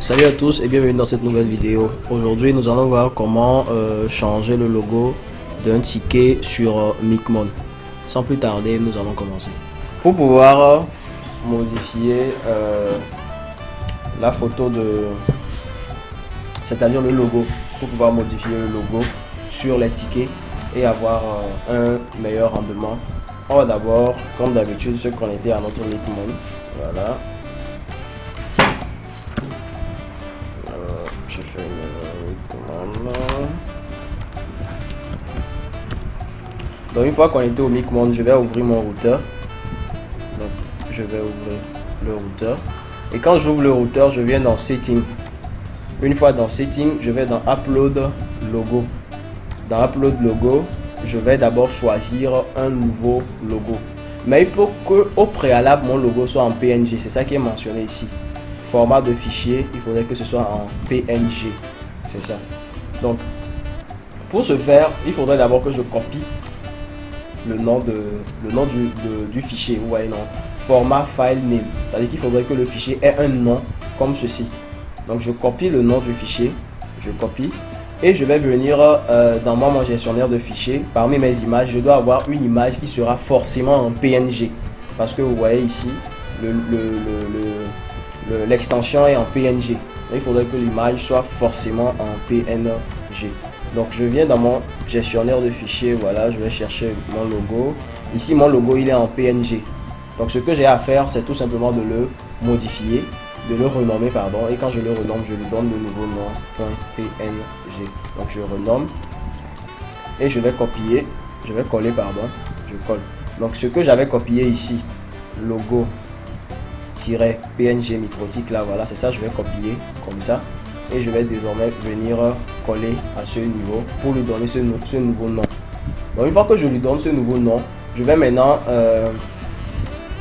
Salut à tous et bienvenue dans cette nouvelle vidéo. Aujourd'hui nous allons voir comment changer le logo d'un ticket sur Micmon. Sans plus tarder, nous allons commencer. Pour pouvoir modifier la photo de, c'est-à-dire le logo, pour pouvoir modifier le logo sur les tickets et avoir un meilleur rendement, on va d'abord, comme d'habitude, se connecter à notre Micmon. Voilà. Je fais une commande. Donc une fois connecté au Micmon, je vais ouvrir mon routeur. Donc je vais ouvrir le routeur. Et quand j'ouvre le routeur, je viens dans Setting. Une fois dans Setting, je vais dans Upload Logo. Dans Upload Logo, je vais d'abord choisir un nouveau logo. Mais il faut que au préalable mon logo soit en PNG. C'est ça qui est mentionné ici. Format de fichier, il faudrait que ce soit en PNG. C'est ça. Donc, pour ce faire, il faudrait d'abord que je copie le nom du fichier. Vous voyez, non? Format file name. C'est-à-dire qu'il faudrait que le fichier ait un nom comme ceci. Donc, je copie le nom du fichier. Je copie. Et je vais venir dans mon gestionnaire de fichiers. Parmi mes images, je dois avoir une image qui sera forcément en PNG. Parce que vous voyez ici, l'extension est en PNG. Il faudrait que l'image soit forcément en PNG. Donc je viens dans mon gestionnaire de fichiers, voilà, je vais chercher mon logo. Ici mon logo il est en PNG. Donc ce que j'ai à faire, c'est tout simplement de le modifier, de le renommer, pardon. Et quand je le renomme, je lui donne le nouveau nom .png. Donc je renomme et je vais copier, je vais coller, pardon, je colle. Donc ce que j'avais copié ici, logo PNG microtique, là voilà, c'est ça, je vais copier comme ça et je vais désormais venir coller à ce niveau pour lui donner ce nouveau nom. Donc une fois que je lui donne ce nouveau nom, je vais maintenant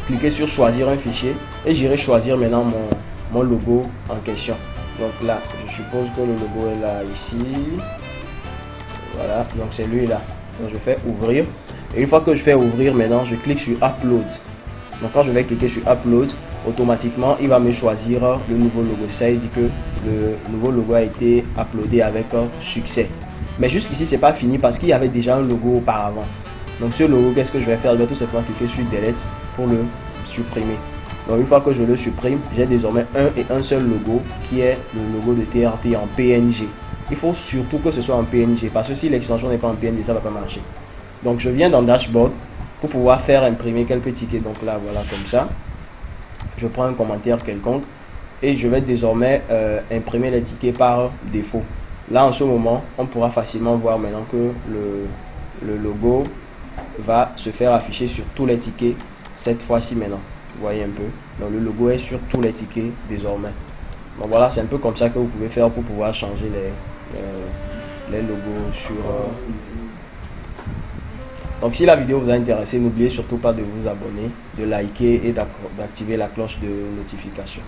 cliquer sur choisir un fichier et j'irai choisir maintenant mon logo en question. Donc là, je suppose que le logo est là, ici, voilà, donc c'est lui là. Donc je fais ouvrir et une fois que je fais ouvrir, maintenant je clique sur upload. Donc quand je vais cliquer sur upload, automatiquement il va me choisir le nouveau logo. Ça il dit que le nouveau logo a été uploadé avec succès. Mais jusqu'ici c'est pas fini parce qu'il y avait déjà un logo auparavant. Donc ce logo, qu'est-ce que je vais faire? Je vais tout simplement cliquer sur delete pour le supprimer. Donc une fois que je le supprime, j'ai désormais un seul logo qui est le logo de TRT en PNG. Il faut surtout que ce soit en PNG parce que si l'extension n'est pas en PNG, ça va pas marcher. Donc je viens dans dashboard pour pouvoir faire imprimer quelques tickets. Donc là voilà, comme ça je prends un commentaire quelconque et je vais désormais imprimer les tickets par défaut. Là en ce moment on pourra facilement voir maintenant que le logo va se faire afficher sur tous les tickets cette fois-ci. Maintenant vous voyez un peu, donc le logo est sur tous les tickets désormais. Donc voilà, c'est un peu comme ça que vous pouvez faire pour pouvoir changer les logos sur Donc si la vidéo vous a intéressé, n'oubliez surtout pas de vous abonner, de liker et d'activer la cloche de notification.